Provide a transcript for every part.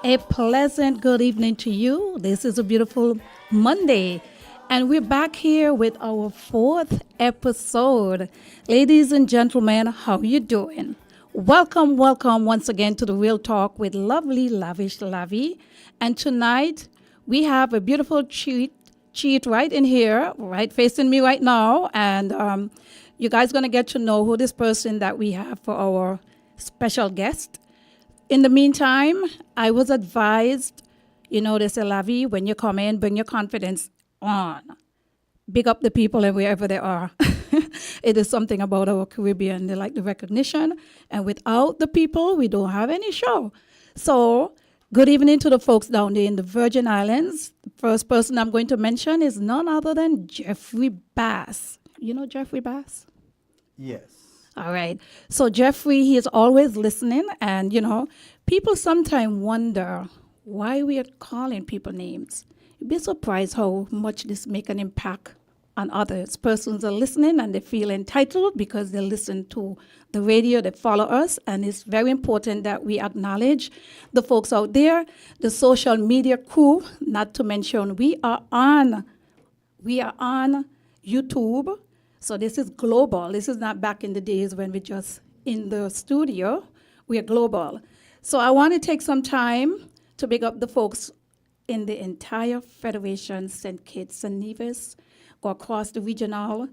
A pleasant good evening to you. This is a beautiful Monday, and we're back here with our fourth episode. Ladies and gentlemen, how you doing? Welcome, welcome once again to the Real Talk with lovely, lavish Lavi. And tonight we have a beautiful cheat right in here, right facing me right now, and you guys gonna get to know who this person that we have for our special guest. In the meantime, I was advised, they say, Lavi, when you come in, bring your confidence on. Big up the people and wherever they are. It is something about our Caribbean. They like the recognition. And without the people, we don't have any show. So, good evening to the folks down there in the Virgin Islands. The first person I'm going to mention is none other than Jeffrey Bass. You know Jeffrey Bass? Yes. All right. So Jeffrey, he is always listening, and people sometimes wonder why we are calling people names. You'd be surprised how much this make an impact on others. Persons are listening and they feel entitled because they listen to the radio, they follow us, and it's very important that we acknowledge the folks out there, the social media crew, not to mention we are on YouTube. So this is global. This is not back in the days when we're just in the studio. We are global. So I want to take some time to big up the folks in the entire Federation, St. Kitts and Nevis, go across the regional,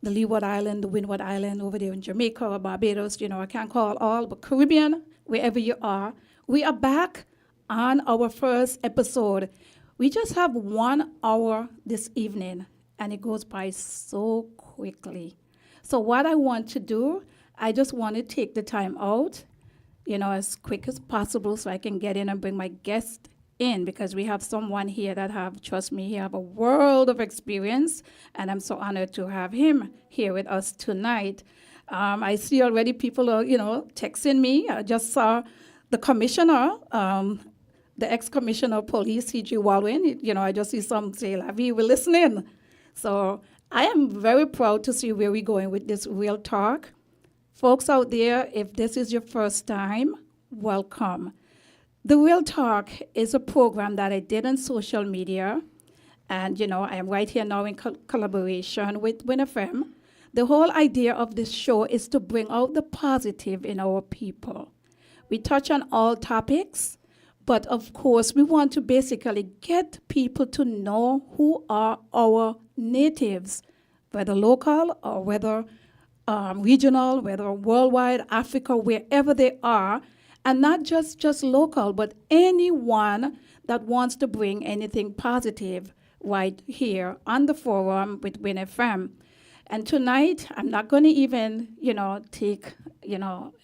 the Leeward Island, the Windward Island, over there in Jamaica or Barbados. I can't call all, but Caribbean, wherever you are. We are back on our first episode. We just have 1 hour this evening, and it goes by so quickly. So what I want to do, I just want to take the time out, as quick as possible so I can get in and bring my guest in, because we have someone here that trust me, he have a world of experience, and I'm so honored to have him here with us tonight. I see already people are, texting me. I just saw the commissioner, the ex-commissioner of police, C.G. Walwyn. I just see some say, Lavi, we're listening. So I am very proud to see where we're going with this Real Talk. Folks out there, if this is your first time, welcome. The Real Talk is a program that I did on social media, and I am right here now in collaboration with WINN FM. The whole idea of this show is to bring out the positive in our people. We touch on all topics, but of course, we want to basically get people to know who are our natives, whether local or whether regional, whether worldwide, Africa, wherever they are, and not just local, but anyone that wants to bring anything positive right here on the forum with WINN FM. And tonight, I'm not going to even, take,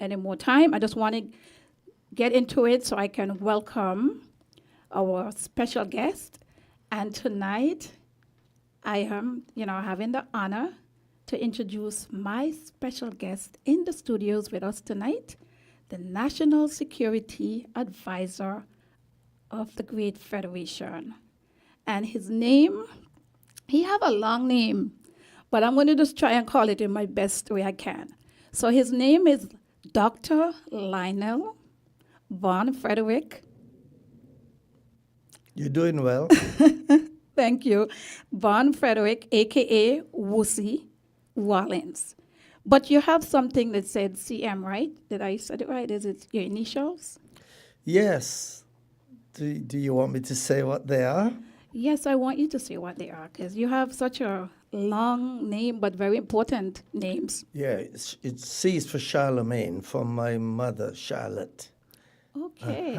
any more time. I just want to get into it so I can welcome our special guest. And tonight, I am, having the honor to introduce my special guest in the studios with us tonight, the National Security Advisor of the Great Federation. And his name, he have a long name, but I'm going to just try and call it in my best way I can. So his name is Dr. Lionel Von Frederick. You're doing well. Thank you. Von Frederick, a.k.a. Woosie Wallins. But you have something that said CM, right? Did I said it right? Is it your initials? Yes. Do you want me to say what they are? Yes, I want you to say what they are, because you have such a long name, but very important names. Yeah, C is for Charlemagne, from my mother, Charlotte. Okay.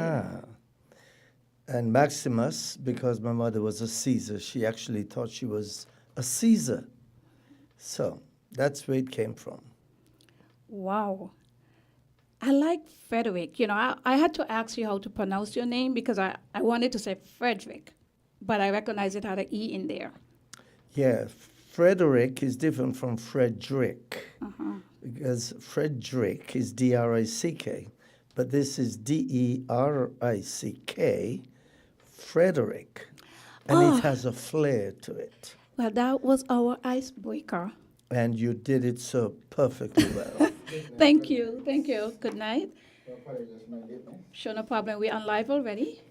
And Maximus, because my mother was a Caesar. She actually thought she was a Caesar. So that's where it came from. Wow. I like Frederick. I had to ask you how to pronounce your name because I wanted to say Frederick, but I recognize it had an E in there. Yeah, Frederick is different from Frederick, because Frederick is D-R-I-C-K, but this is D-E-R-I-C-K, Frederick, and it has a flair to it. Well, that was our icebreaker. And you did it so perfectly well. Thank you. Good night. Sure, no problem. We're on live already.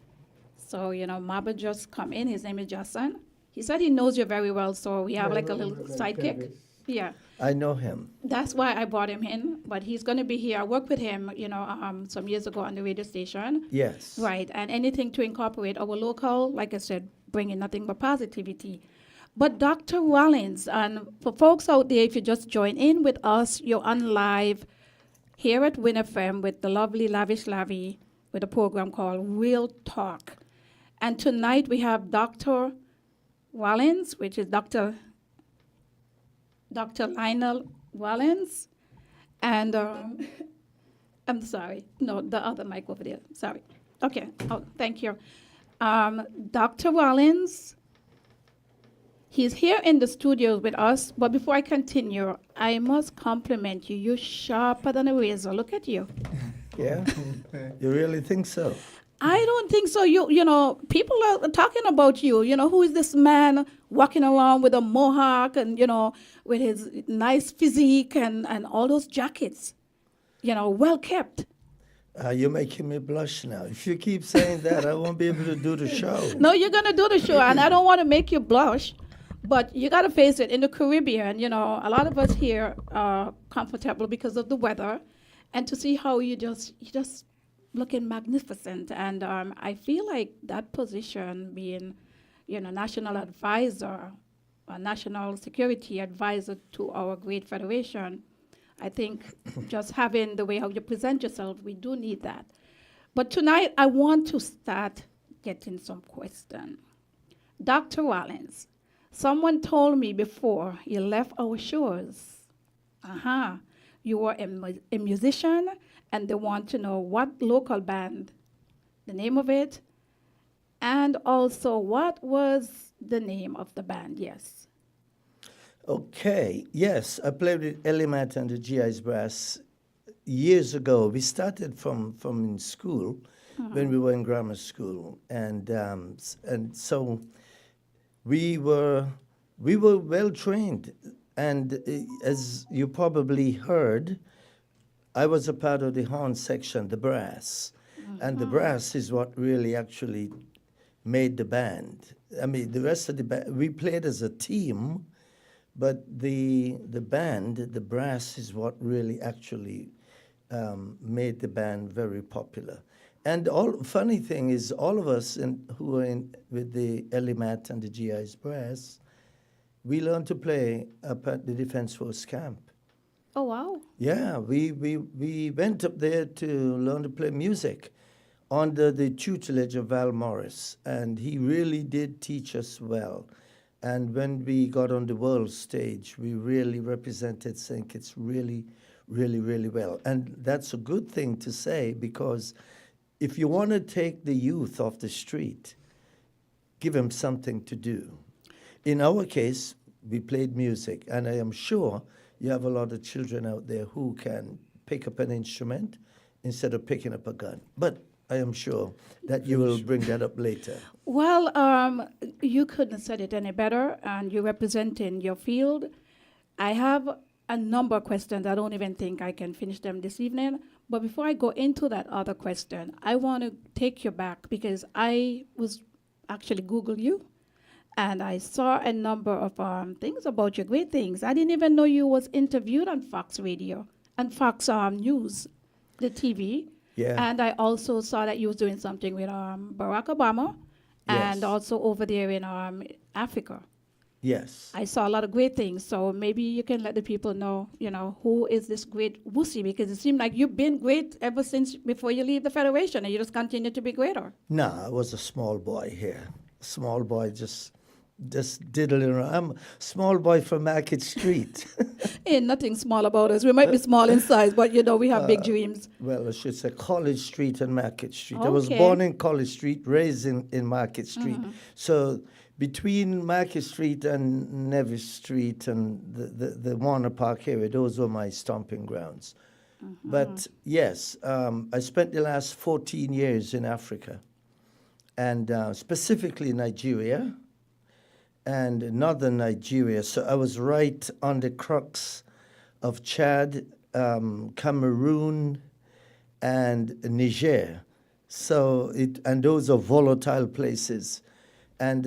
So, Maba just come in. His name is Jason. He said he knows you very well, so we have like a little sidekick. Yeah. I know him. That's why I brought him in, but he's going to be here. I worked with him, some years ago on the radio station. Yes. Right, and anything to incorporate our local, like I said, bringing nothing but positivity. But Dr. Rollins, and for folks out there, if you just join in with us, you're on live here at WINN FM with the lovely Lavish Lavi with a program called Real Talk. And tonight we have Dr. Rollins, which is Dr. Lionel Rollins, and I'm sorry, no, the other mic over there, sorry. Okay, oh, thank you. Dr. Rollins, he's here in the studio with us, but before I continue, I must compliment you. You're sharper than a razor. Look at you. Yeah? You really think so? I don't think so. People are talking about you. Who is this man walking around with a mohawk and, with his nice physique and all those jackets, well kept. You're making me blush now. If you keep saying that, I won't be able to do the show. No, you're going to do the show, and I don't want to make you blush, but you got to face it. In the Caribbean, a lot of us here are comfortable because of the weather, and to see how you just looking magnificent. And I feel like that position being, national advisor, a national security advisor to our great federation, I think just having the way how you present yourself, we do need that. But tonight, I want to start getting some questions. Dr. Rollins, someone told me before you left our shores, you were a musician, and they want to know what local band, the name of it, and also what was the name of the band, yes. Okay, yes, I played with Elimat and the GI's Brass years ago. We started from in school when we were in grammar school, and so we were well trained. And as you probably heard, I was a part of the horn section, the brass, and the brass is what really actually made the band. I mean, the rest of the band, we played as a team. But the band, the brass, is what really actually made the band very popular. And funny thing is, all of us who were with the Elimat and the GI's Brass, we learned to play up at the Defense Force camp. Oh, wow. Yeah, we went up there to learn to play music under the tutelage of Val Morris, and he really did teach us well. And when we got on the world stage, we really represented St. Kitts really, really, really well. And that's a good thing to say, because if you want to take the youth off the street, give them something to do. In our case, we played music, and I am sure you have a lot of children out there who can pick up an instrument instead of picking up a gun. But I am sure that you will bring that up later. Well, you couldn't have said it any better, and you're representing your field. I have a number of questions. I don't even think I can finish them this evening. But before I go into that other question, I want to take you back, because I was actually Google you, and I saw a number of things about you, great things. I didn't even know you was interviewed on Fox Radio and Fox News, the TV. Yeah. And I also saw that you was doing something with Barack Obama, and Yes. also over there in Africa. Yes. I saw a lot of great things. So maybe you can let the people know, who is this great Wusi, because it seemed like you've been great ever since before you leave the Federation, and you just continue to be greater. No, I was a small boy here. Small boy just diddling around. I'm a small boy from Market Street. Ain't nothing small about us. We might be small in size, but we have big dreams. Well, I should say College Street and Market Street. I was Okay. born in College Street, raised in Market Street. So between Market Street and Nevis Street and the Warner Park area, those were my stomping grounds. But yes, I spent the last 14 years in Africa, and specifically Nigeria and northern Nigeria. So I was right on the crux of Chad, Cameroon, and Niger. So and those are volatile places. And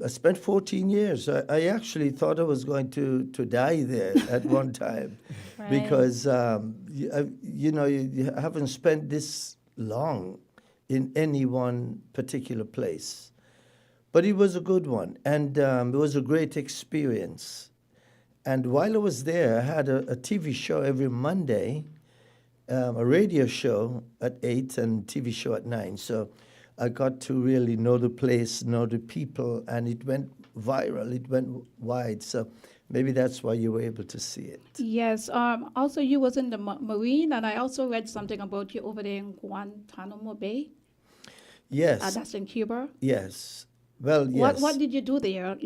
I spent 14 years. I actually thought I was going to die there at one time Right. because, you haven't spent this long in any one particular place. But it was a good one, and it was a great experience. And while I was there, I had a TV show every Monday, a radio show at 8 and TV show at 9. So I got to really know the place, know the people, and it went viral. It went wide. So maybe that's why you were able to see it. Yes. Also, you was in the Marine, and I also read something about you over there in Guantanamo Bay. Yes. That's in Cuba. Yes. Well, yes. What did you do there?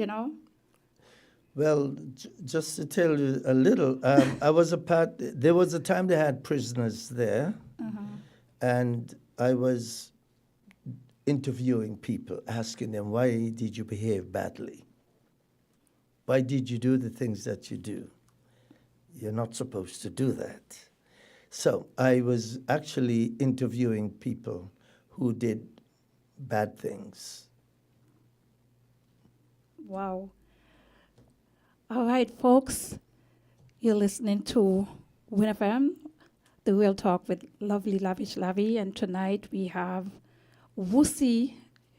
Well, just to tell you a little, I was a part. There was a time they had prisoners there, and I was interviewing people, asking them, why did you behave badly? Why did you do the things that you do? You're not supposed to do that. So I was actually interviewing people who did bad things. Wow. All right, folks, you're listening to WINN FM, the Real Talk with lovely, lavish Lavi, and tonight we have Wusi.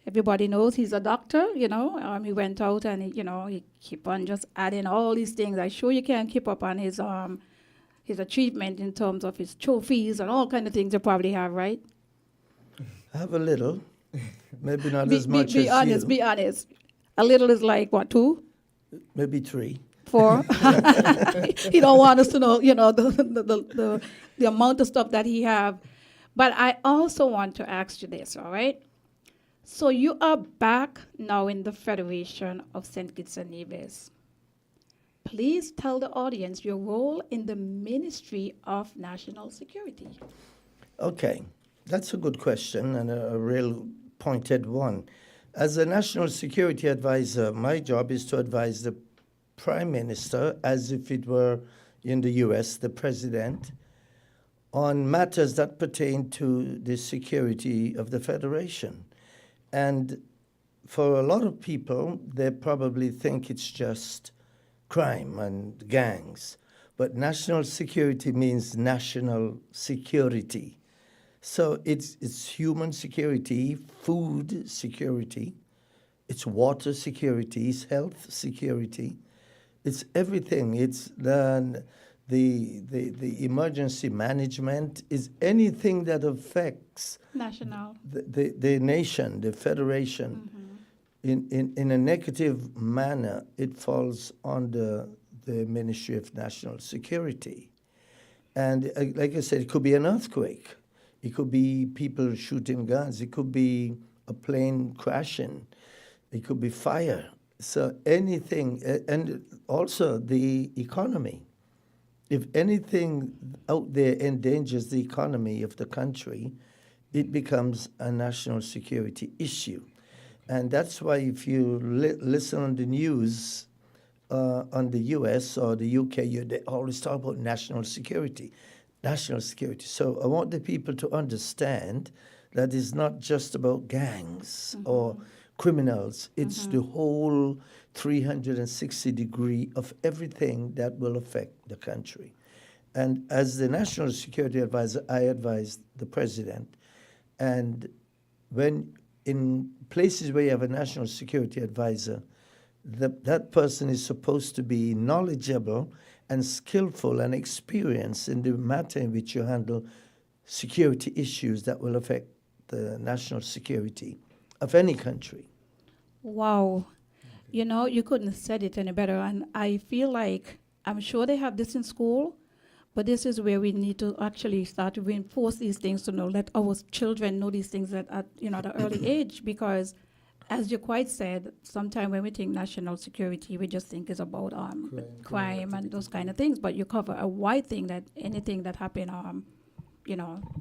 Everybody knows he's a doctor, He went out and, he keep on just adding all these things. I'm sure you can't keep up on his achievement in terms of his trophies and all kind of things you probably have, right? I have a little, maybe not as much be as honest, you. Be honest. A little is like, what, 2? Maybe 3. 4. He don't want us to know, the amount of stuff that he have. But I also want to ask you this, all right? So you are back now in the Federation of St. Kitts and Nevis. Please tell the audience your role in the Ministry of National Security. Okay, that's a good question and a real pointed one. As a national security advisor, my job is to advise the Prime Minister, as if it were in the US, the President, on matters that pertain to the security of the Federation. And for a lot of people, they probably think it's just crime and gangs. But national security means national security. So it's human security, food security, it's water security, it's health security, it's everything. It's the emergency management, is anything that affects National. the nation, the federation. In a negative manner, it falls under the Ministry of National Security. And like I said, it could be an earthquake. It could be people shooting guns. It could be a plane crashing. It could be fire. So anything, and also the economy. If anything out there endangers the economy of the country, it becomes a national security issue. And that's why if you listen on the news on the US or the UK, they always talk about national security. National security. So I want the people to understand that it's not just about gangs or criminals. It's the whole 360 degree of everything that will affect the country. And as the National Security Advisor, I advise the President. And when in places where you have a National Security Advisor, that person is supposed to be knowledgeable and skillful and experienced in the matter in which you handle security issues that will affect the national security of any country. Wow. You couldn't have said it any better. And I feel like, I'm sure they have this in school, but this is where we need to actually start to reinforce these things to let our children know these things at the early age, because as you quite said, sometimes when we think national security, we just think it's about crime and those kind of things. But you cover a wide thing, that anything that happen,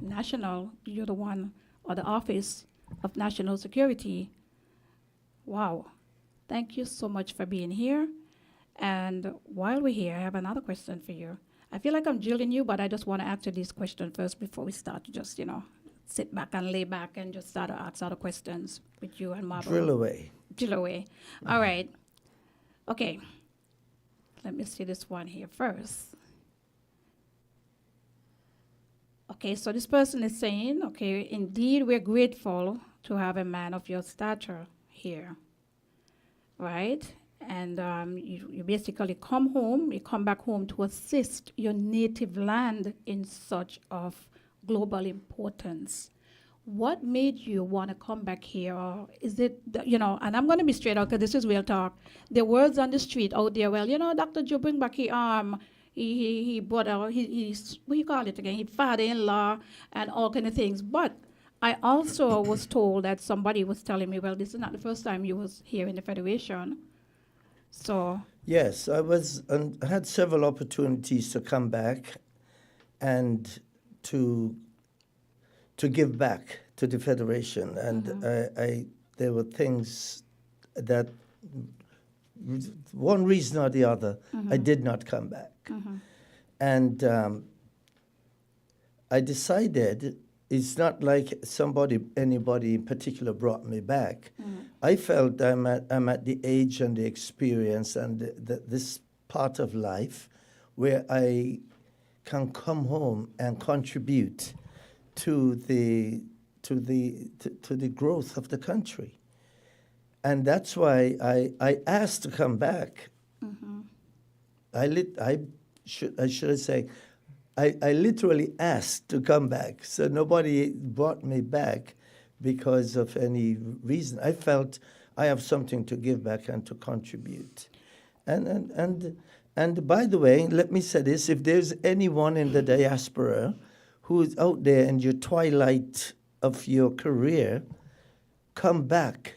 national, you're the one, or the Office of National Security. Wow. Thank you so much for being here. And while we're here, I have another question for you. I feel like I'm drilling you, but I just want to answer these questions first before we start to just, sit back and lay back and just start to ask other questions with you and Marble. Drill away. Drill away. All right. Okay. Let me see this one here first. Okay, so this person is saying, okay, indeed, we're grateful to have a man of your stature here, right? And you basically you come back home to assist your native land in such of global importance. What made you want to come back here? Or is it, and I'm going to be straight out because this is real talk. The words on the street out there, well, Dr. Joe bring back he brought out, he's, what do you call it again? He father-in-law and all kind of things. But I also was told that somebody was telling me, well, this is not the first time you was here in the Federation. So. Yes, I had several opportunities to come back and to give back to the Federation. And there were things that, one reason or the other, I did not come back. And I decided it's not like anybody in particular brought me back. I felt I'm at the age and the experience and this part of life where I can come home and contribute to the growth of the country. And that's why I asked to come back. I should say, I literally asked to come back. So nobody brought me back because of any reason. I felt I have something to give back and to contribute. And by the way, let me say this: if there's anyone in the diaspora who is out there in your twilight of your career, come back.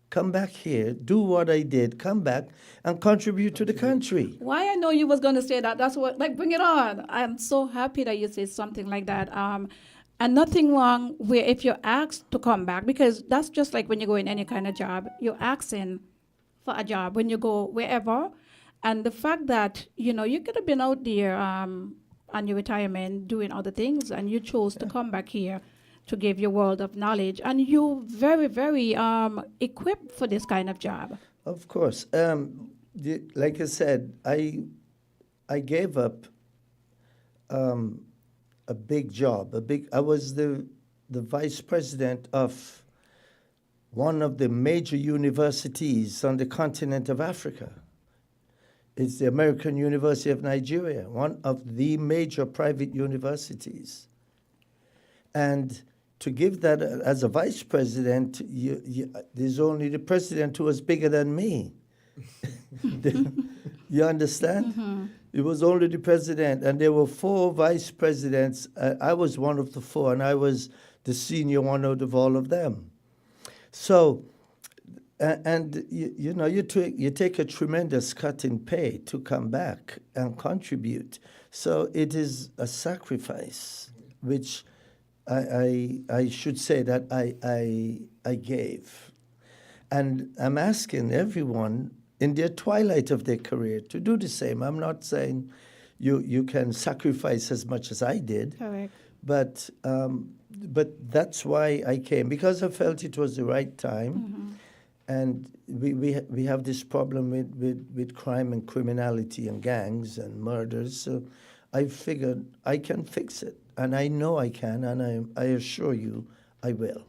Come back here, do what I did, come back and contribute to the country. Why I know you was going to say that. That's what, bring it on. I'm so happy that you say something like that. And nothing wrong where if you're asked to come back, because that's just like when you go in any kind of job, you're asking for a job when you go wherever. And the fact that, you could have been out there on your retirement doing other things, and you chose to come back here to give your world of knowledge, and you're very, very equipped for this kind of job. Of course. Like I said, I gave up a big job. I was the vice president of one of the major universities on the continent of Africa. It's the American University of Nigeria, one of the major private universities. And to give that as a vice president, there's only the president who was bigger than me. You understand? It was only the president, and there were 4 vice presidents. I was one of the 4, and I was the senior one out of all of them. So, and you take a tremendous cut in pay to come back and contribute. So it is a sacrifice, which I should say that I gave. And I'm asking everyone in their twilight of their career to do the same. I'm not saying you can sacrifice as much as I did. Correct. But that's why I came, because I felt it was the right time. And we have this problem with crime and criminality and gangs and murders. So I figured I can fix it. And I know I can, and I assure you I will.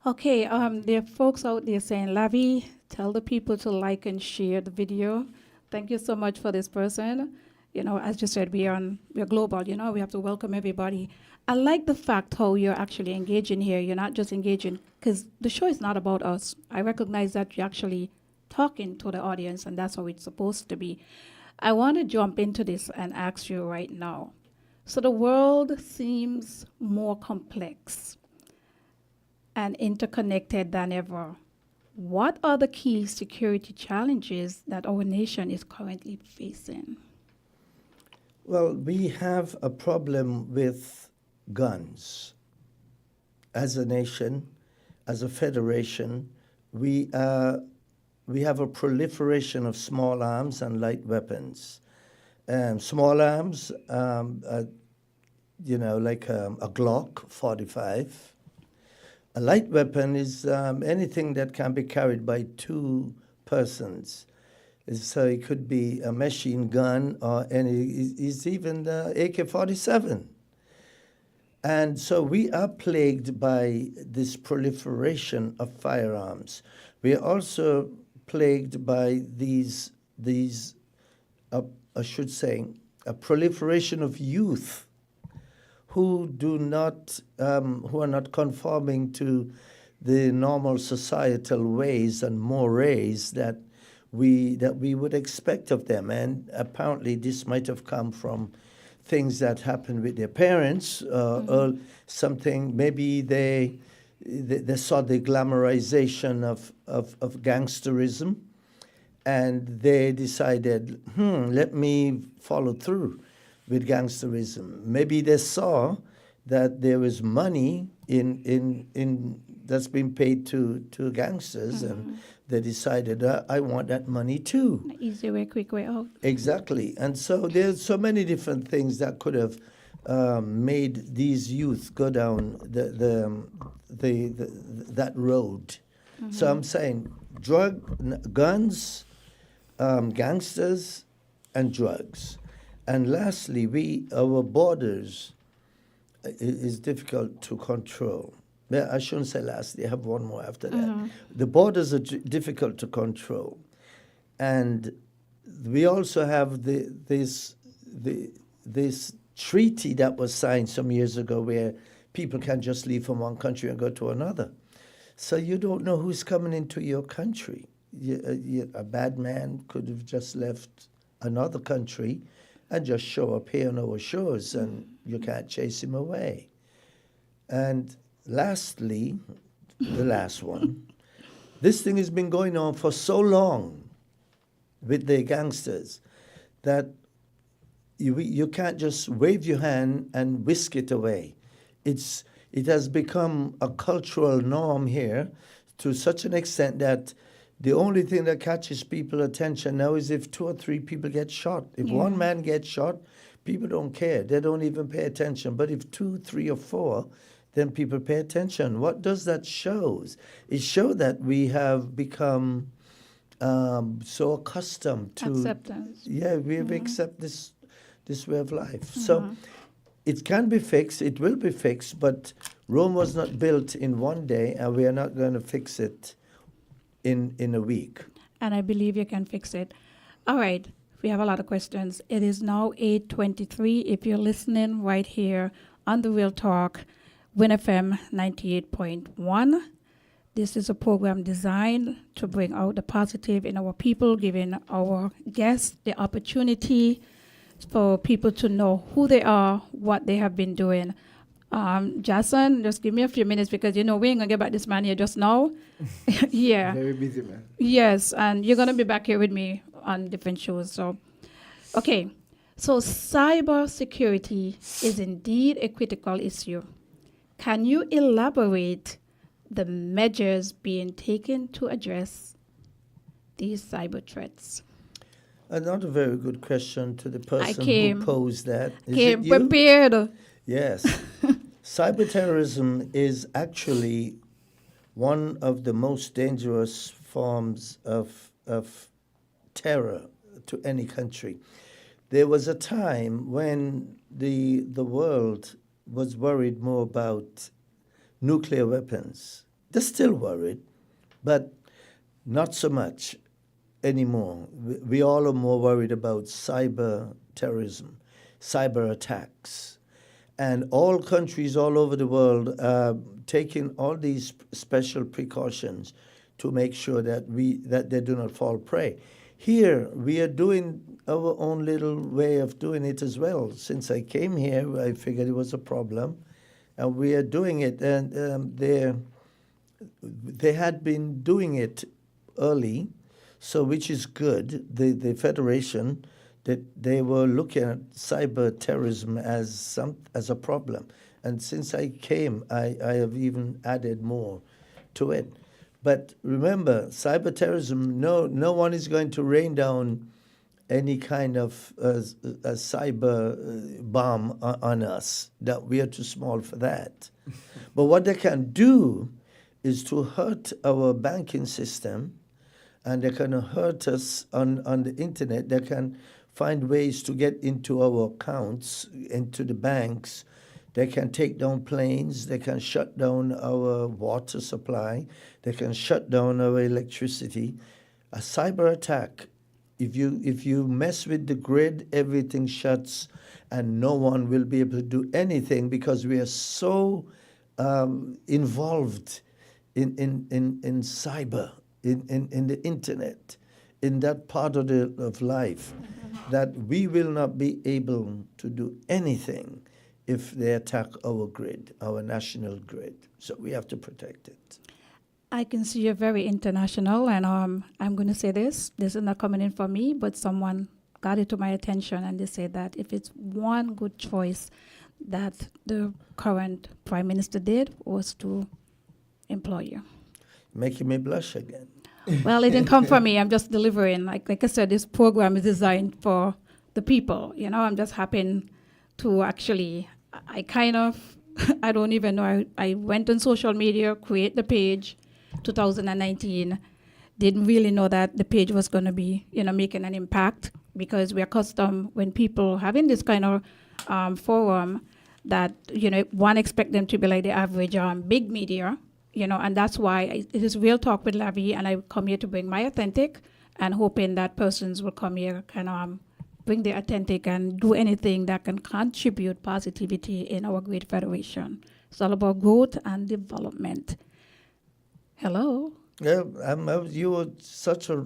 Okay, there are folks out there saying, Lavi, tell the people to like and share the video. Thank you so much for this person. As you said, we're global, we have to welcome everybody. I like the fact how you're actually engaging here. You're not just engaging, because the show is not about us. I recognize that you're actually talking to the audience, and that's how it's supposed to be. I want to jump into this and ask you right now. So the world seems more complex and interconnected than ever. What are the key security challenges that our nation is currently facing? Well, we have a problem with guns. As a nation, as a federation, we have a proliferation of small arms and light weapons. Small arms, like a Glock 45. A light weapon is anything that can be carried by two persons. So it could be a machine gun or it's even the AK-47. And so we are plagued by this proliferation of firearms. We are also plagued by these I should say, a proliferation of youth who are not conforming to the normal societal ways and mores that we would expect of them. And apparently this might have come from things that happened with their parents, or something. Maybe they saw the glamorization of gangsterism, and they decided, let me follow through with gangsterism. Maybe they saw that there was money in that's been paid to gangsters, and they decided, I want that money too. Easy way, quick way out. Exactly. And so there's so many different things that could have made these youth go down that road. So I'm saying guns, gangsters, and drugs. And lastly, our borders is difficult to control. Yeah, I shouldn't say lastly, I have one more after that. The borders are difficult to control. And we also have this treaty that was signed some years ago where people can just leave from one country and go to another. So you don't know who's coming into your country. A bad man could have just left another country and just show up here on our shores, and you can't chase him away. And lastly, the last one, this thing has been going on for so long with the gangsters that you can't just wave your hand and whisk it away. It has become a cultural norm here to such an extent that the only thing that catches people's attention now is if 2 or 3 people get shot. If one man gets shot, people don't care. They don't even pay attention. But if 2, 3, or 4, then people pay attention. What does that show? It shows that we have become so accustomed to Acceptance. Yeah, we have accepted this way of life. So it can be fixed. It will be fixed. But Rome was not built in one day, and we are not going to fix it in a week. And I believe you can fix it. All right. We have a lot of questions. It is now 8:23. If you're listening right here on the Real Talk, WINN FM 98.1. This is a program designed to bring out the positive in our people, giving our guests the opportunity for people to know who they are, what they have been doing. Jason, just give me a few minutes because, we ain't going to get back this man here just now. Yeah. Very busy, man. Yes, and you're going to be back here with me on different shows. So, okay. So cyber security is indeed a critical issue. Can you elaborate the measures being taken to address these cyber threats? Another very good question to the person came- who posed that. Is Came it you? prepared. Yes. Cyberterrorism is actually one of the most dangerous forms of terror to any country. There was a time when the world was worried more about nuclear weapons. They're still worried, but not so much anymore. We all are more worried about cyber terrorism, cyber attacks. And all countries all over the world are taking all these special precautions to make sure that they do not fall prey. Here, we are doing our own little way of doing it as well. Since I came here, I figured it was a problem, and we are doing it. And they had been doing it early, so which is good. The Federation, that they were looking at cyber terrorism as a problem. And since I came, I have even added more to it. But remember, cyber terrorism, no one is going to rain down any kind of a cyber bomb on us, that we are too small for that. But what they can do is to hurt our banking system, and they can hurt us on the internet. They can find ways to get into our accounts, into the banks. They can take down planes. They can shut down our water supply. They can shut down our electricity. A cyber attack, if you mess with the grid, everything shuts, and no one will be able to do anything because we are so involved in cyber, in the internet, in that part of life, that we will not be able to do anything if they attack our grid, our national grid. So we have to protect it. I can see you're very international, and I'm going to say this. This is not coming in for me, but someone got it to my attention, and they said that if it's one good choice that the current Prime Minister did was to employ you. Making me blush again. Well, it didn't come from me. I'm just delivering. Like I said, this program is designed for the people. You know, I'm just happy to actually, I kind of, I don't even know. I went on social media, create the page, 2019. Didn't really know that the page was going to be, making an impact, because we're accustomed when people having this kind of forum that, one expect them to be like the average big media, and that's why it is Real Talk with Lavi, and I come here to bring my authentic, and hoping that persons will come here can bring their authentic and do anything that can contribute positivity in our great federation. It's all about growth and development. Hello. Yeah, you were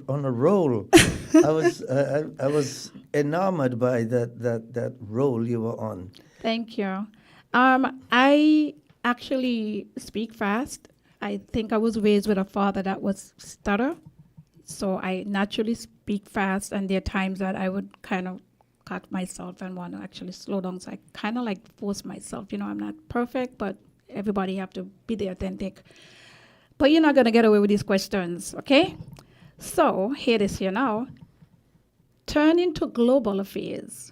on a roll. I was enamored by that role you were on. Thank you. I actually speak fast. I think I was raised with a father that was stutter, so I naturally speak fast, and there are times that I would kind of cut myself and want to actually slow down, so I kind of force myself. I'm not perfect, but everybody have to be the authentic. But you're not going to get away with these questions, okay? So here it is here now. Turning to global affairs,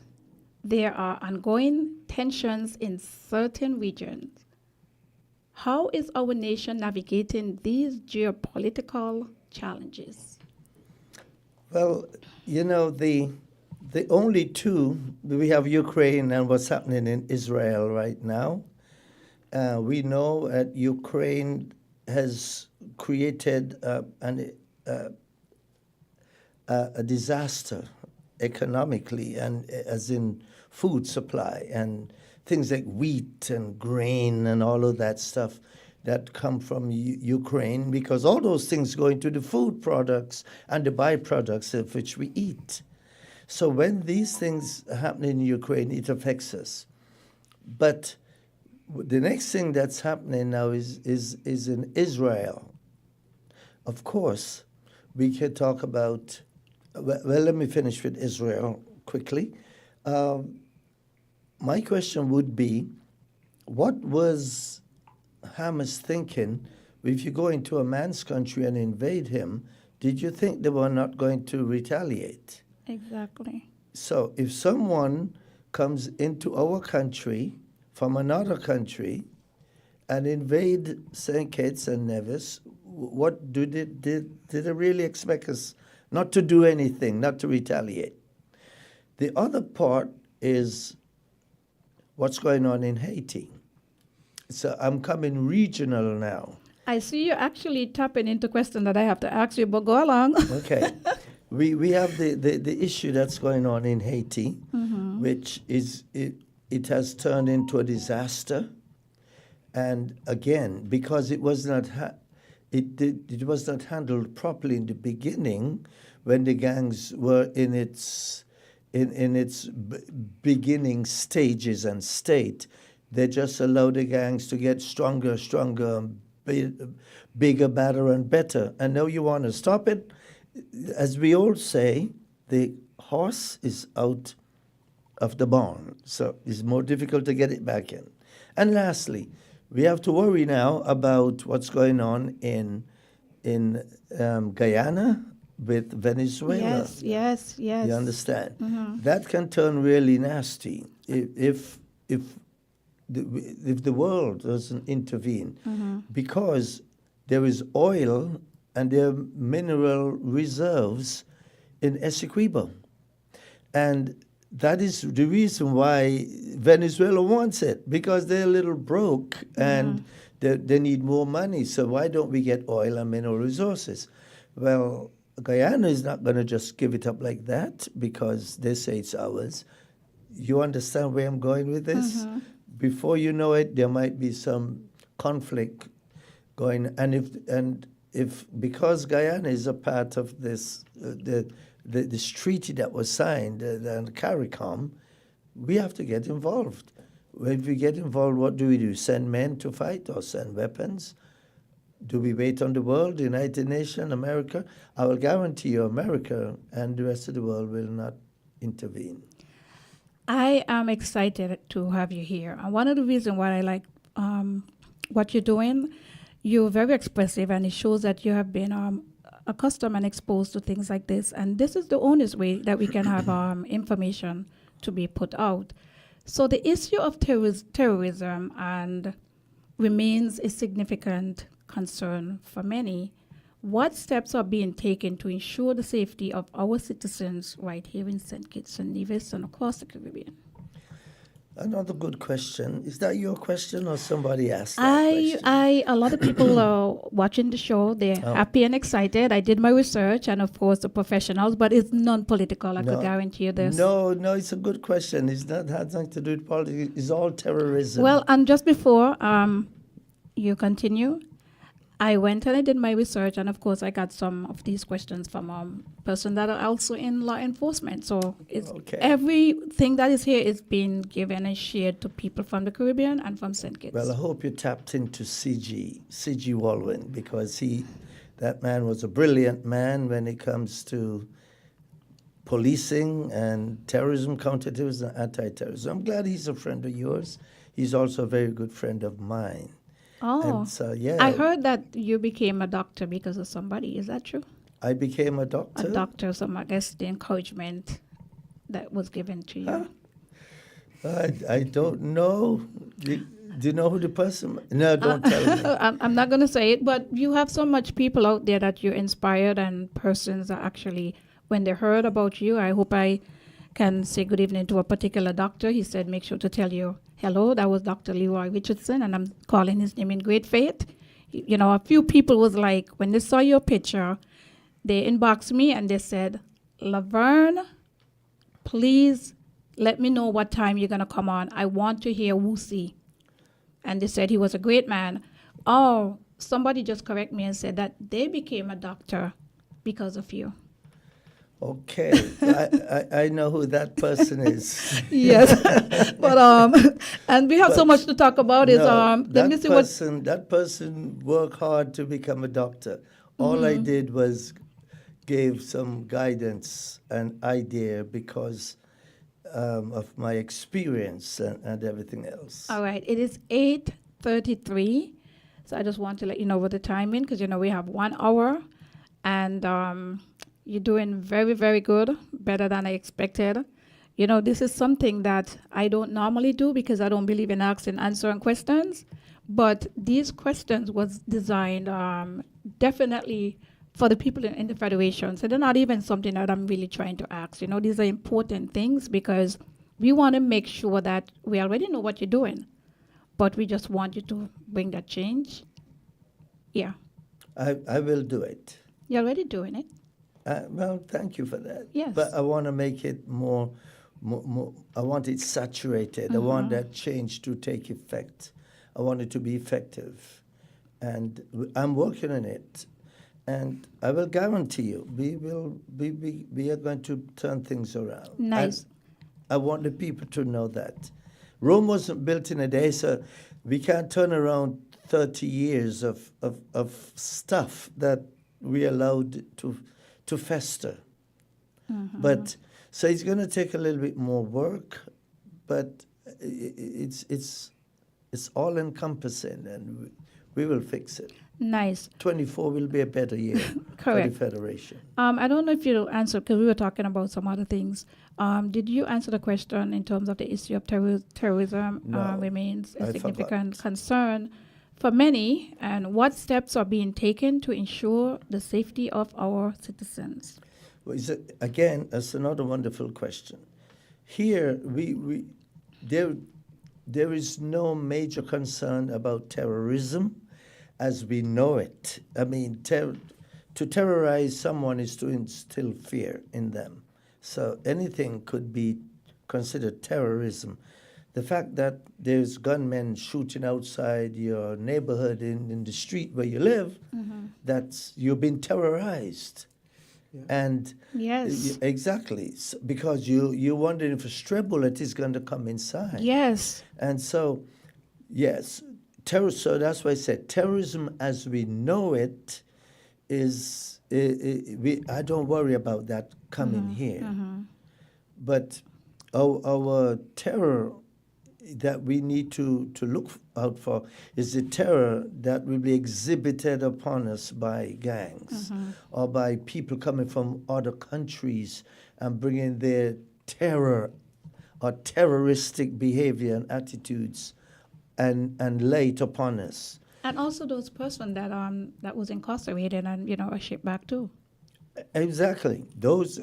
there are ongoing tensions in certain regions. How is our nation navigating these geopolitical challenges? Well, the only two, we have Ukraine and what's happening in Israel right now. We know that Ukraine has created a disaster economically, and as in food supply and things like wheat and grain and all of that stuff that come from Ukraine, because all those things go into the food products and the byproducts of which we eat. So when these things happen in Ukraine, it affects us. But the next thing that's happening now is in Israel. Of course, we can talk about, well, let me finish with Israel quickly. My question would be, what was Hamas thinking? If you go into a man's country and invade him, did you think they were not going to retaliate? Exactly. So if someone comes into our country from another country and invade St. Kitts and Nevis, what did they really expect us not to do anything, not to retaliate? The other part is what's going on in Haiti. So I'm coming regional now. I see you actually tapping into question that I have to ask you, but go along. Okay. We have the issue that's going on in Haiti, which is it has turned into a disaster. And again, because it was not it was not handled properly in the beginning, when the gangs were in its beginning stages and state, they just allowed the gangs to get stronger, bigger, badder, and better. And now you want to stop it? As we all say, the horse is out of the barn, so it's more difficult to get it back in. And lastly, we have to worry now about what's going on in Guyana with Venezuela. Yes, yes, yes. You understand? That can turn really nasty if the world doesn't intervene, because there is oil and there are mineral reserves in Essequibo. And that is the reason why Venezuela wants it, because they're a little broke and they need more money. So why don't we get oil and mineral resources? Well, Guyana is not going to just give it up like that because they say it's ours. You understand where I'm going with this? Before you know it, there might be some conflict going. And if because Guyana is a part of this this treaty that was signed, the CARICOM, we have to get involved. If we get involved, what do we do? Send men to fight or send weapons? Do we wait on the world, the United Nations, America? I will guarantee you America and the rest of the world will not intervene. I am excited to have you here. And one of the reasons why I like what you're doing, you're very expressive, and it shows that you have been accustomed and exposed to things like this. And this is the honest way that we can have information to be put out. So the issue of terrorism and remains a significant concern for many. What steps are being taken to ensure the safety of our citizens right here in St. Kitts and Nevis and across the Caribbean? Another good question. Is that your question or somebody asked that question? A lot of people are watching the show. They're happy and excited. I did my research, and of course the professionals, but it's non-political. I could guarantee you this. No, it's a good question. It's not has nothing to do with politics. It's all terrorism. Well, and just before you continue, I went and I did my research, and of course I got some of these questions from persons that are also in law enforcement. So it's everything that is here is being given and shared to people from the Caribbean and from St. Kitts. Well, I hope you tapped into C.G. Walwyn, because that man was a brilliant man when it comes to policing and terrorism, counterterrorism, and anti-terrorism. I'm glad he's a friend of yours. He's also a very good friend of mine. Oh, and so, yeah. I heard that you became a doctor because of somebody. Is that true? I became a doctor? A doctor, so I guess the encouragement that was given to you. I don't know. Do you know who the person? No, don't tell me. I'm not going to say it, but you have so much people out there that you're inspired, and persons are actually, when they heard about you, I hope I can say good evening to a particular doctor. He said, make sure to tell you, hello, that was Dr. Leroy Richardson, and I'm calling his name in great faith. You know, a few people was like, when they saw your picture, they inboxed me and they said, Laverne, please let me know what time you're going to come on. I want to hear Woosie. And they said he was a great man. Oh, somebody just correct me and said that they became a doctor because of you. Okay, I know who that person is. Yes, but and we have so much to talk about. Let me see that person worked hard to become a doctor. All I did was gave some guidance and idea because of my experience and everything else. All right, it is 8:33, so I just want to let you know what the time is, because we have 1 hour, and you're doing very, very good, better than I expected. This is something that I don't normally do because I don't believe in asking and answering questions. But these questions was designed definitely for the people in the Federation. So they're not even something that I'm really trying to ask. These are important things because we want to make sure that we already know what you're doing, but we just want you to bring that change. Yeah. I will do it. You're already doing it. Well, thank you for that. Yes. But I want to make it more I want it saturated. I want that change to take effect. I want it to be effective. And I'm working on it. And I will guarantee you, we are going to turn things around. Nice. And I want the people to know that. Rome wasn't built in a day, so we can't turn around 30 years of stuff that we allowed to fester. But so it's going to take a little bit more work, but it's all encompassing, and we will fix it. Nice. 24 will be a better year for the Correct. Federation. I don't know if you answered because we were talking about some other things. Did you answer the question in terms of the issue of terrorism No, remains a I significant forgot. concern for many, and what steps are being taken to ensure the safety of our citizens? Well, again, that's another wonderful question. Here, there, there is no major concern about terrorism as we know it. I mean, to terrorize someone is to instill fear in them. So anything could be considered terrorism. The fact that there's gunmen shooting outside your neighborhood in the street where you live, that's you've been terrorized. And Yes. exactly, because you're wondering if a stray bullet is going to come inside. Yes. And so, yes, so that's why I said terrorism as we know it is, I don't worry about that coming here. But our terror that we need to look out for is the terror that will be exhibited upon us by gangs or by people coming from other countries and bringing their terror or terroristic behavior and attitudes and lay it upon us. And also those person that was incarcerated and are shipped back too. Exactly. Those,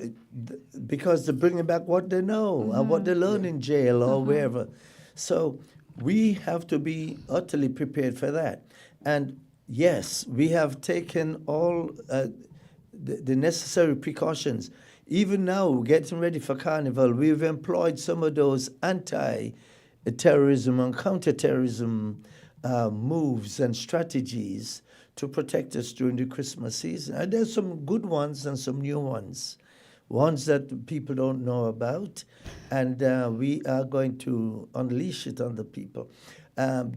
because they're bringing back what they know and what they learn in jail or wherever. So we have to be utterly prepared for that. And yes, we have taken all the necessary precautions. Even now, getting ready for Carnival, we've employed some of those anti-terrorism and counter-terrorism moves and strategies to protect us during the Christmas season. And there's some good ones and some new ones that people don't know about, and we are going to unleash it on the people,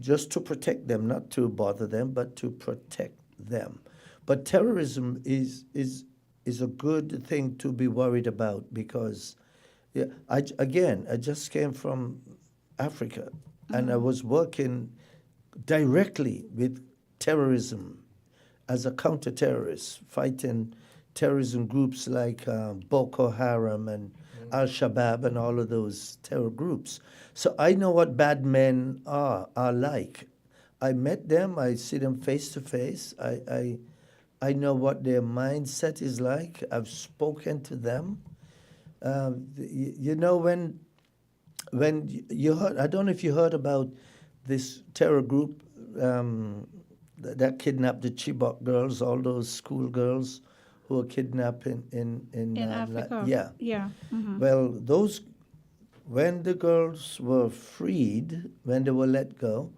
just to protect them, not to bother them, but to protect them. But terrorism is a good thing to be worried about because, I just came from Africa, and I was working directly with terrorism as a counter-terrorist, fighting terrorism groups like Boko Haram and Al-Shabaab and all of those terror groups. So I know what bad men are like. I met them, I see them face to face. I know what their mindset is like. I've spoken to them. When you heard, I don't know if you heard about this terror group that kidnapped the Chibok girls, all those school girls who were kidnapped in Africa. Yeah. Mhm. Well, when the girls were freed, when they were let go,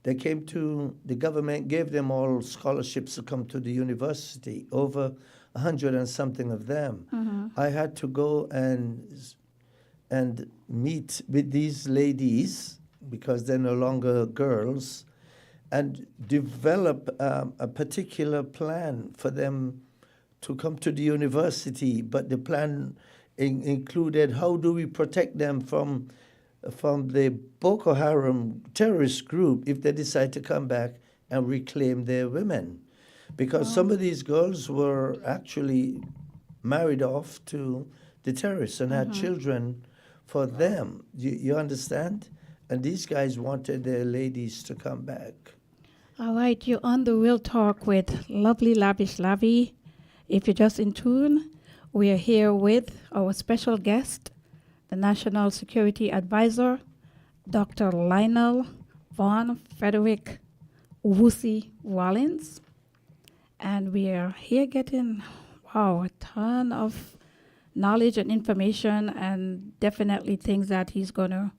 the government gave them all scholarships to come to the university, over 100 and something of them. I had to go and meet with these ladies, because they're no longer girls, and develop a particular plan for them to come to the university. But the plan included how do we protect them from the Boko Haram terrorist group if they decide to come back and reclaim their women. Because some of these girls were actually married off to the terrorists and had children for them. You understand? And these guys wanted their ladies to come back. All right, you're on the Real Talk with lovely, lavish Lavi. If you're just in tune, we are here with our special guest, the National Security Advisor, Dr. Lionel Von Frederick Wusi Rollins. And we are here getting, a ton of knowledge and information, and definitely things that he's going to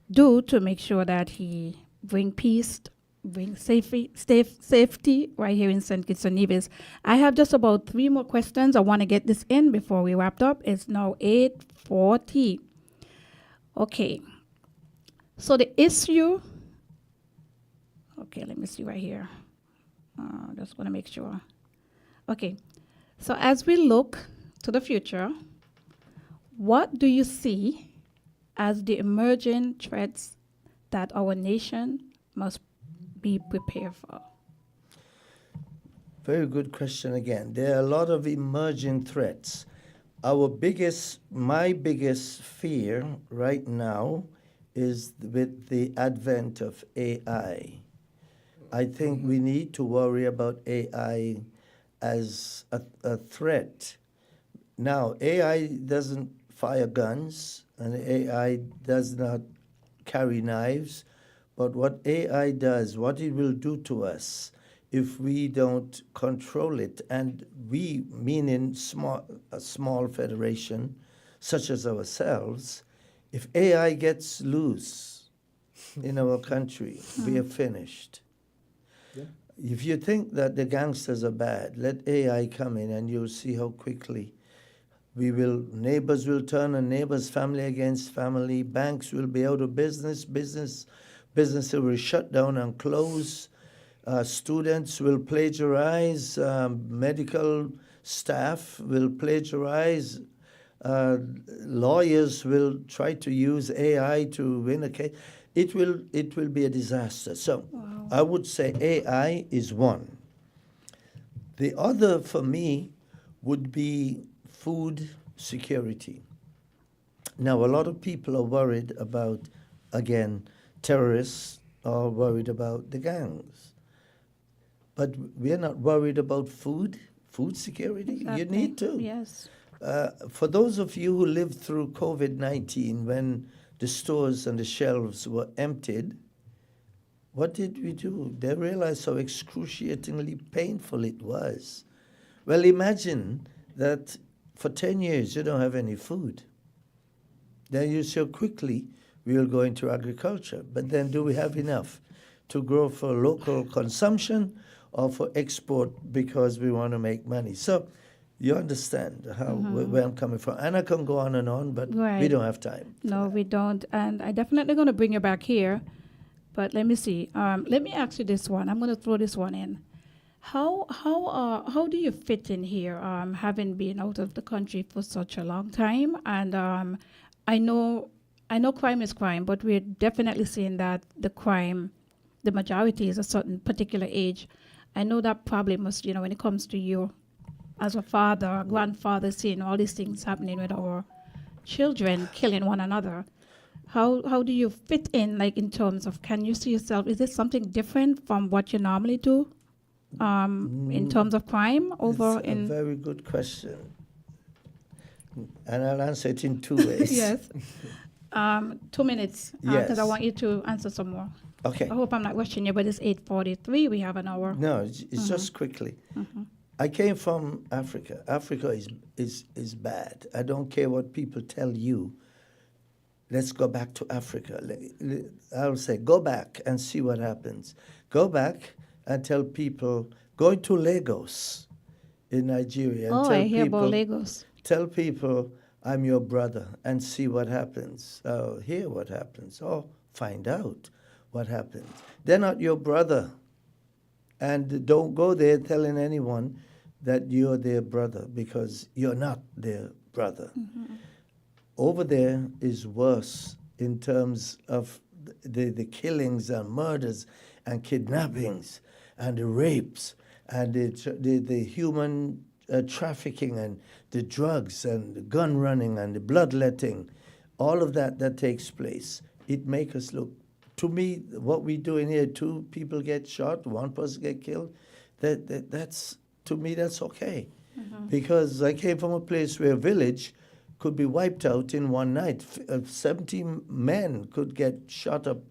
do to make sure that he bring peace, bring safety right here in St. Kitts and Nevis. I have just about 3 more questions. I want to get this in before we wrapped up. It's now 8:40. Okay. So the issue, let me see right here. Just want to make sure. Okay. So as we look to the future, what do you see as the emerging threats that our nation must be prepared for? Very good question again. There are a lot of emerging threats. My biggest fear right now is with the advent of AI. I think we need to worry about AI as a threat. Now, AI doesn't fire guns and AI does not carry knives, but what AI does, what it will do to us if we don't control it, and we, meaning a small federation such as ourselves, if AI gets loose in our country, we are finished. Yeah. If you think that the gangsters are bad, let AI come in and you'll see how quickly neighbors will turn on neighbors, family against family, banks will be out of businesses will shut down and close, students will plagiarize, medical staff will plagiarize, lawyers will try to use AI to win a case. It will be a disaster. So I would say AI is one. The other for me would be food security. Now, a lot of people are worried about, again, terrorists are worried about the gangs. But we're not worried about food security. Exactly. You need to. Yes. For those of you who lived through COVID-19, when the stores and the shelves were emptied, what did we do? They realized how excruciatingly painful it was. Well, imagine that for 10 years you don't have any food. Then you so quickly we'll go into agriculture. But then do we have enough to grow for local consumption or for export because we want to make money? So you understand where I'm coming from. And I can go on, but we Right. don't have time. No, we don't. And I definitely going to bring you back here. But let me see. Let me ask you this one. I'm going to throw this one in. How do you fit in here, having been out of the country for such a long time? And I know crime is crime, but we're definitely seeing that the majority is a certain particular age. I know that probably must, when it comes to you as a father, a grandfather, seeing all these things happening with our children killing one another. How do you fit in, like in terms of, can you see yourself? Is this something different from what you normally do, in terms of crime over It's a in? very good question. And I'll answer it in two ways. Yes. 2 minutes, because I Yes. want you to answer some more. Okay. I hope I'm not rushing you, but it's 8:43. We have an hour. No, it's just quickly. I came from Africa. Africa is bad. I don't care what people tell you. Let's go back to Africa. I'll say, go back and see what happens. Go back and tell people, go to Lagos in Nigeria and Oh, tell I hear people, about Lagos. tell people I'm your brother and see what happens. Hear what happens. Or find out what happens. They're not your brother. And don't go there telling anyone that you're their brother, because you're not their brother. Over there is worse in terms of the killings and murders and kidnappings and the rapes and the human trafficking and the drugs and the gun running and the bloodletting, all of that takes place. It makes us look, to me, what we do in here, 2 people get shot, 1 person get killed, that's, to me, that's okay. Because I came from a place where a village could be wiped out in one night. 70 men could get shot up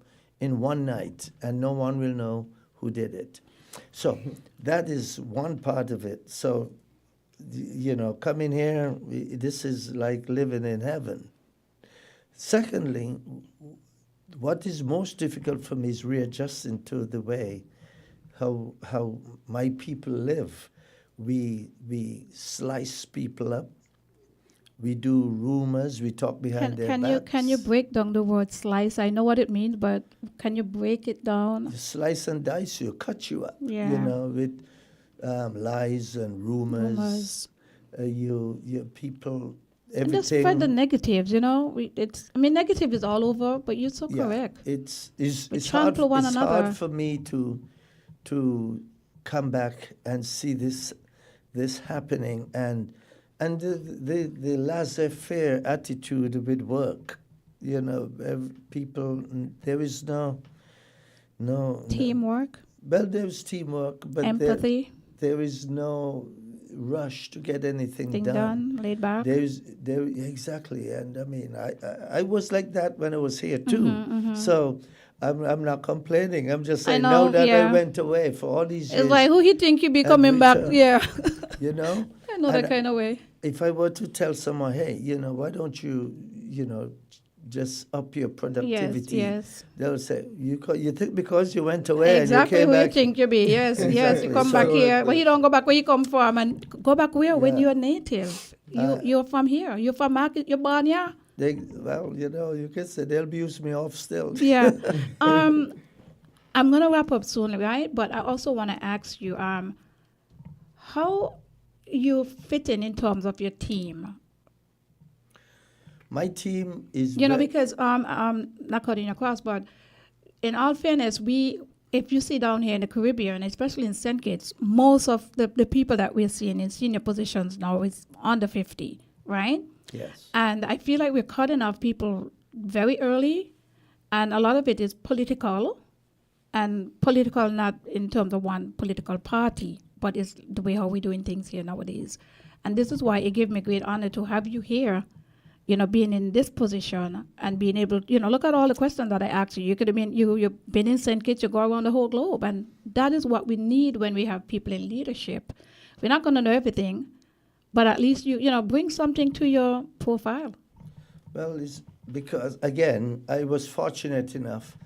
in one night, and no one will know who did it. So that is one part of it. So, coming here, this is like living in heaven. Secondly, what is most difficult for me is readjusting to the way how my people live. We slice people up. We do rumors. We talk behind their backs. Can you break down the word slice? I know what it means, but can you break it down? You slice and dice you, cut you up. Yeah. With lies and rumors. You people. And just Everything. spread the negatives, negative is all over, but you're so Yeah, correct. it's We hard. trample one It's another. hard for me to come back and see this happening, and the laissez-faire attitude with work. You know, people, there is no Teamwork, well, there's teamwork, but empathy, there is no rush to get anything thing done. done, laid back. There exactly, and I mean, I was like that when I was here too. So I'm not complaining. I'm just saying now know, that I yeah. went away for all these years. It's like, who you think you be and coming back? return, Yeah. You know, I know that And kind of way. if I were to tell someone, hey, you know, why don't you, you know, just up your productivity? Yes. They'll say, you think because you went away Exactly and who you you came back. think you be. Yes, yes. Exactly. You come back So- here. Well, you don't go back where you come from, and go back where when Yeah. you're native. You're from here. You're from market. You're born here. Well, you know, you can say they'll abuse me off still. Yeah. I'm gonna wrap up soon, right? But I also want to ask you, how you fit in terms of your team. My team is You know, ve- because not cutting across, but in all fairness, if you see down here in the Caribbean, especially in St. Kitts, most of the people that we're seeing in senior positions now is under 50, right? Yes. And I feel like we're cutting off people very early, and a lot of it is political, and political not in terms of one political party, but it's the way how we're doing things here nowadays. And this is why it gave me great honor to have you here, you know, being in this position and being able, you know, look at all the questions that I asked you. You could have been, you've been in St. Kitts, you go around the whole globe. And that is what we need when we have people in leadership. We're not going to know everything, but at least you know, bring something to your profile. Well, it's because, again, I was fortunate enough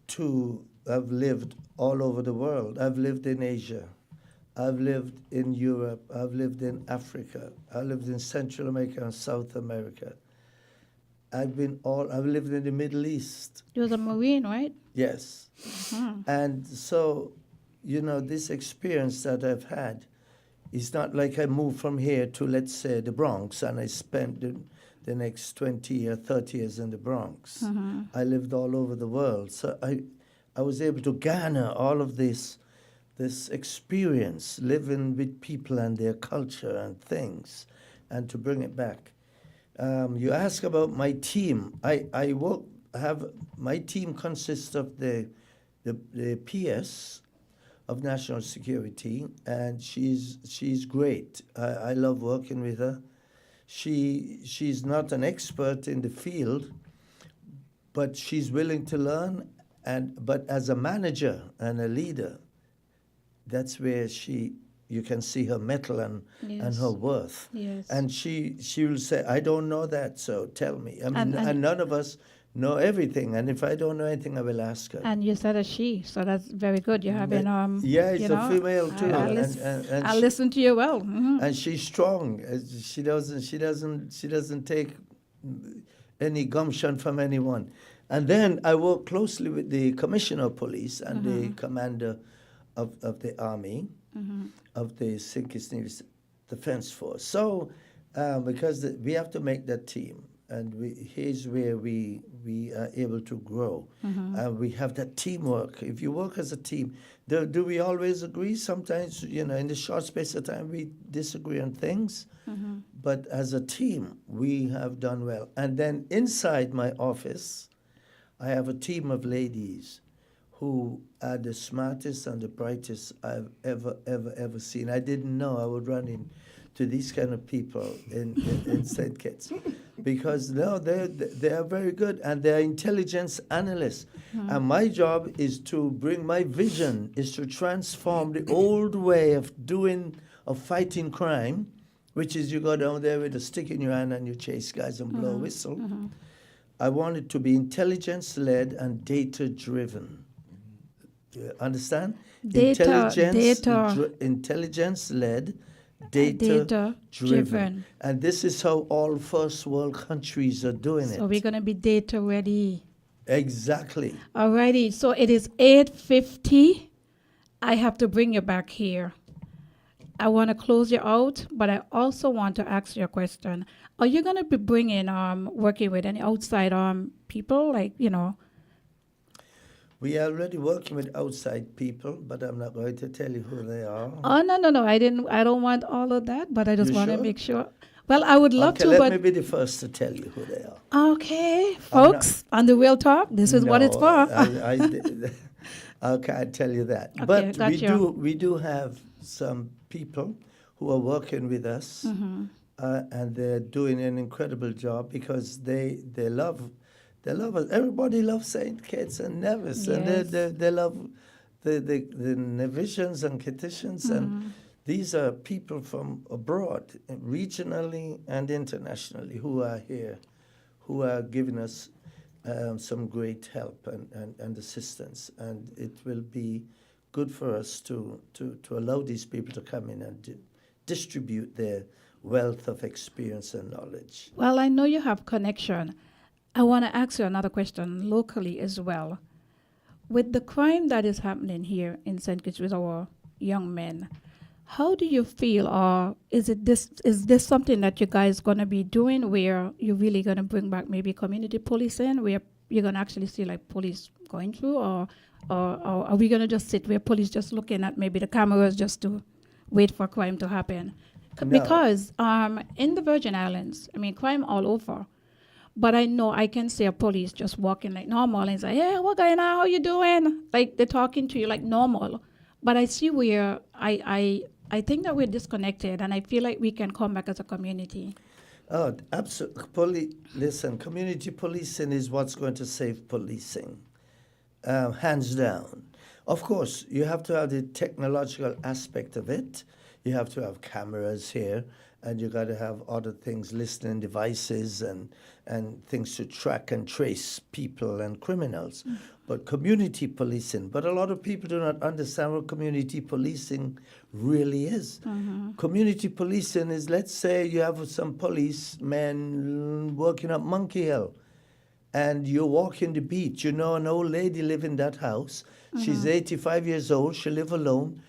to have lived all over the world. I've lived in Asia. I've lived in Europe. I've lived in Africa. I lived in Central America and South America. I've lived in the Middle East. You was a Marine, right? Yes. And so, you know, this experience that I've had, it's not like I moved from here to, let's say, the Bronx, and I spent the next 20 or 30 years in the Bronx. I lived all over the world. So I was able to garner all of this experience, living with people and their culture and things, and to bring it back. You ask about my team. My team consists of the PS of National Security, and she's great. I love working with her. She's not an expert in the field, but she's willing to learn. But as a manager and a leader, that's where you can see her mettle and Yes. her worth. Yes. And she will say, I don't know that, so tell me. I mean, And- and none of us know everything. And if I don't know anything, I will ask her. And you said a she, so that's very good. You're having Yeah, it's you a know, female too. I listen to you well. And she's strong. She doesn't take any gumption from anyone. And then I work closely with the commissioner of police and the commander of the army, of the St. Kitts Nevis Defense Force. So, because we have to make that team, and here's where we are able to grow. We have that teamwork. If you work as a team, do we always agree? Sometimes, you know, in the short space of time, we disagree on things. But as a team, we have done well. And then inside my office, I have a team of ladies who are the smartest and the brightest I've ever seen. I didn't know I would run into these kind of people in St. Kitts, because no, they are very good, and they're intelligence analysts. And my job is to bring my vision, is to transform the old way of fighting crime, which is you go down there with a stick in your hand and you chase guys and blow a whistle. I want it to be intelligence-led and data-driven. Understand? Data. Intelligence-led, Data-driven. data-driven. And this is how all first world countries are doing So it. we're going to be data ready. Exactly. Alrighty, so it is 8:50. I have to bring you back here. I want to close you out, but I also want to ask you a question. Are you going to be working with any outside people, like, you know? We are already working with outside people, but I'm not going to tell you who they are. Oh, no, no, no. I don't want all of that, but I just You want to sure? make sure. Well, I would love Okay, to, let but me be the first to tell you who they are. okay, I'm not. folks, on the Real Talk, this is what it's No, for. I can't tell you that. Okay, But got you. we do have some people who are working with us, and they're doing an incredible job because they love us. Everybody loves Saint Kitts and Nevis, and Yes. they love the Nevisians and Kittitians, and these are people from abroad, regionally and internationally, who are here, who are giving us some great help and assistance. And it will be good for us to allow these people to come in and distribute their wealth of experience and knowledge. Well, I know you have connection. I want to ask you another question locally as well. With the crime that is happening here in St. Kitts with our young men, how do you feel, or is this something that you guys gonna be doing, where you're really gonna bring back maybe community policing, where you're gonna actually see like police going through, or are we gonna just sit where police just looking at maybe the cameras just to wait for crime to happen? No. Because in the Virgin Islands, I mean, crime all over. But I know I can see a police just walking like normal and say, "Hey, what going on? How you doing?" Like they're talking to you like normal. But I see where I think that we're disconnected, and I feel like we can come back as a community. Oh, absolutely. Listen, community policing is what's going to save policing, hands down. Of course, you have to have the technological aspect of it. You have to have cameras here, and you got to have other things, listening devices and things to track and trace people and criminals. But community policing, but a lot of people do not understand what community policing really is. Community policing is, let's say you have some policemen working up Monkey Hill, and you're walking the beach. You know an old lady live in that house. She's 85 years old. She live alone.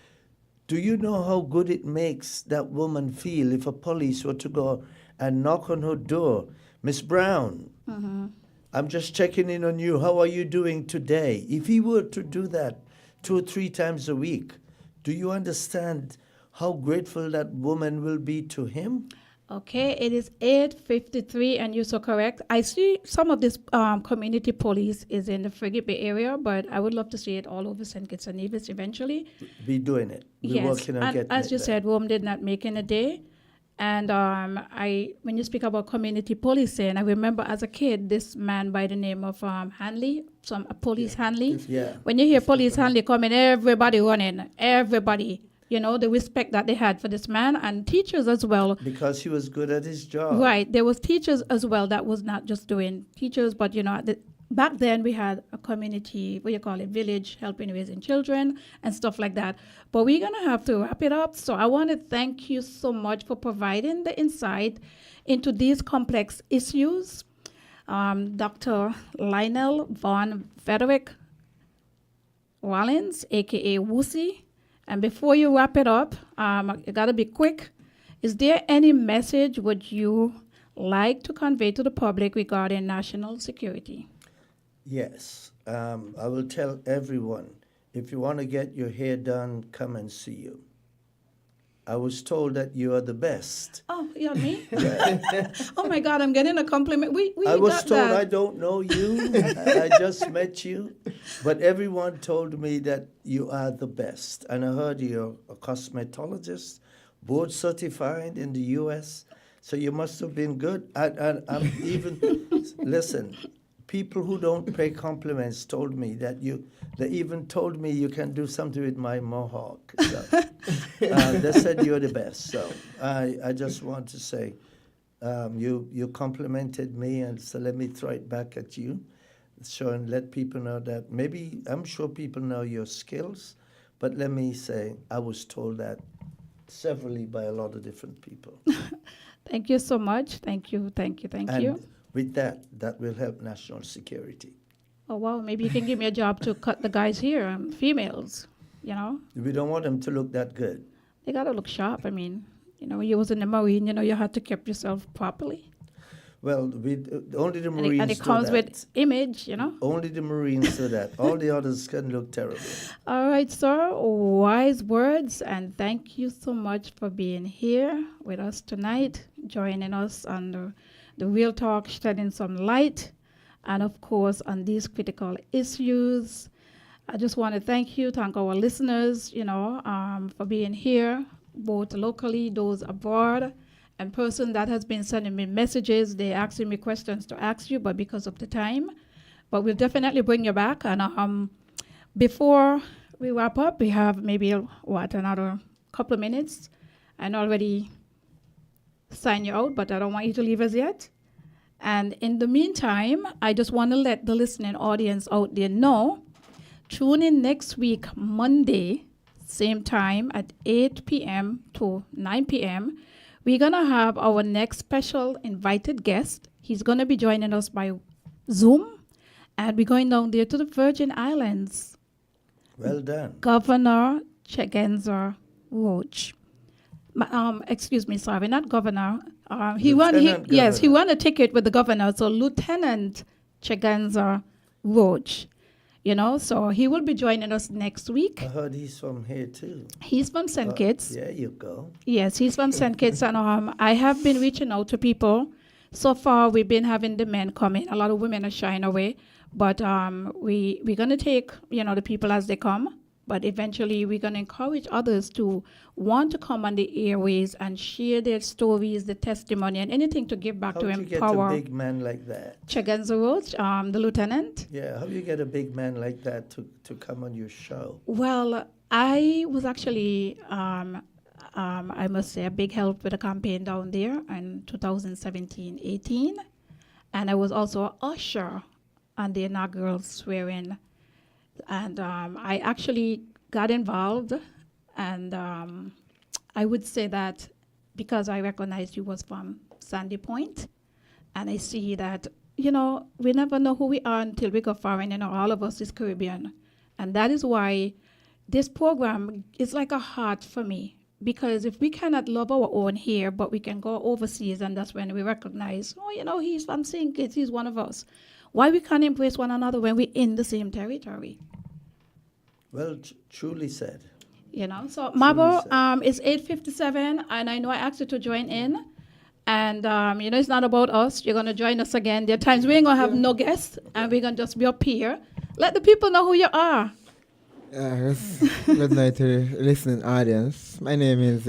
Do you know how good it makes that woman feel if a police were to go and knock on her door? Miss Brown, I'm just checking in on you. How are you doing today? If he were to do that 2 or 3 times a week, do you understand how grateful that woman will be to him? Okay, it is 8:53, and you're so correct. I see some of this community police is in the Frigate Bay area, but I would love to see it all over St. Kitts and Nevis eventually. Be doing it. We're Yes, working on and getting as it you there. said, Rome did not make in a day. And when you speak about community policing, I remember as a kid, this man by the name of Hanley, a police Hanley. Yeah. When you hear police Hanley coming, everybody running, everybody. You know, the respect that they had for this man, and teachers as well. Because he was good at his job. Right, there was teachers as well that was not just doing teachers, but you know, back then we had a community, what you call it, village, helping raising children and stuff like that. But we're gonna have to wrap it up. So I want to thank you so much for providing the insight into these complex issues. Dr. Lionel Von Frederick Rollins, aka Woosie. And before you wrap it up, you gotta be quick. Is there any message would you like to convey to the public regarding national security? Yes. I will tell everyone, if you want to get your hair done, come and see you. I was told that you are the best. Oh, you and me? Oh my God, I'm getting a compliment. We I was got told that. I don't know you. I just met you. But everyone told me that you are the best. And I heard you're a cosmetologist, board certified in the U.S., so you must have been good. I'm even, listen, people who don't pay compliments told me that they even told me you can do something with my mohawk. So, they said you're the best. So I just want to say, you complimented me, and so let me throw it back at you. So, and let people know that I'm sure people know your skills, but let me say, I was told that severally by a lot of different people. Thank you so much. Thank you. And with that will help national security. Oh, wow, maybe you can give me a job to cut the guys here, females, you know? We don't want them to look that good. They gotta look sharp. I mean, you know, when you was in the Marine, you know, you had to keep yourself properly. Well, only the And Marines and it do comes that. with image, you know. Only the Marines do that. All the others can look terrible. All right, sir. Wise words, and thank you so much for being here with us tonight, joining us on the Real Talk, shedding some light, and of course, on these critical issues. I just want to thank our listeners, for being here, both locally, those abroad, and person that has been sending me messages. They asking me questions to ask you, but because of the time, but we'll definitely bring you back. And before we wrap up, we have maybe another couple of minutes, and already sign you out, but I don't want you to leave us yet. And in the meantime, I just want to let the listening audience out there know. Tune in next week, Monday, same time at 8 p.m. to 9 p.m. We're going to have our next special invited guest. He's going to be joining us by Zoom, and we're going down there to the Virgin Islands. Well done. Governor Chegenza Roach. Excuse me, sorry, not governor. He won a ticket with the governor, so Lieutenant Chegenza Roach. So he will be joining us next week. I heard he's from here too. He's from St. Kitts. There you go. Yes, he's from St. Kitts, and I have been reaching out to people. So far, we've been having the men come in. A lot of women are shying away, but we're gonna take the people as they come. But eventually, we're gonna encourage others to want to come on the airways and share their stories, the testimony, and anything to give back How to do you empower. get a big man like that? Chegenza Roach, the lieutenant. Yeah, how do you get a big man like that to come on your show? Well, I was actually, I must say, a big help with the campaign down there in 2017-18. And I was also an usher on the inaugural swearing. And I actually got involved. And I would say that because I recognized you was from Sandy Point, and I see that, we never know who we are until we go far, and all of us is Caribbean. And that is why this program is like a heart for me, because if we cannot love our own here, but we can go overseas, and that's when we recognize, he's from St. Kitts, he's one of us. Why we can't embrace one another when we're in the same territory? Well, truly said. So Mabo, it's 8:57, and I know I asked you to join in. And, it's not about us. You're going to join us again. There are times we ain't going to have no guests, and we're going to just be up here. Let the people know who you are. Good night to the listening audience. My name is,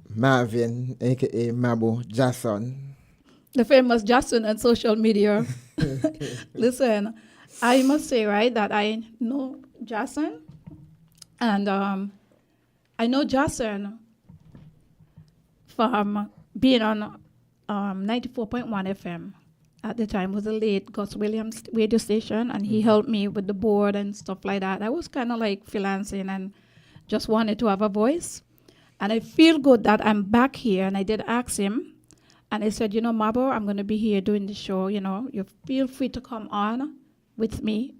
Marvin, a.k.a. Mabo Jason. The famous Jason on social media. Listen, I must say, right, that I know Jason. And I know Jason from being on 94.1 FM. At the time was a late Gus Williams radio station, and he helped me with the board and stuff like that. I was kind of like freelancing and just wanted to have a voice. And I feel good that I'm back here, and I did ask him. And I said, Mabo, I'm going to be here doing the show. You feel free to come on with me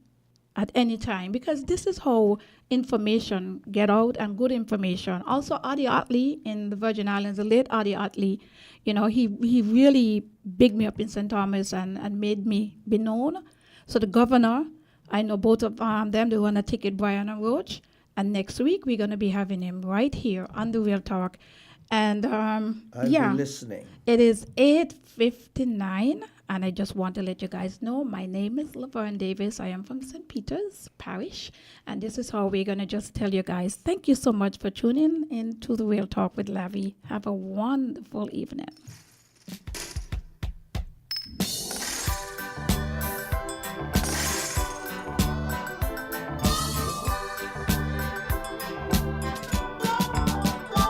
at any time, because this is how information get out, and good information. Also, Adi Otley in the Virgin Islands, the late Adi Otley, he really bigged me up in St. Thomas and made me be known. So the governor, I know both of them, they want to take it, Brian and Roach. And next week, we're going to be having him right here on The Real Talk. And I'll be listening. It is 8:59, and I just want to let you guys know my name is Laverne Davis. I am from St. Peter's Parish, and this is how we're going to just tell you guys, thank you so much for tuning in to The Real Talk with Lavi. Have a wonderful evening.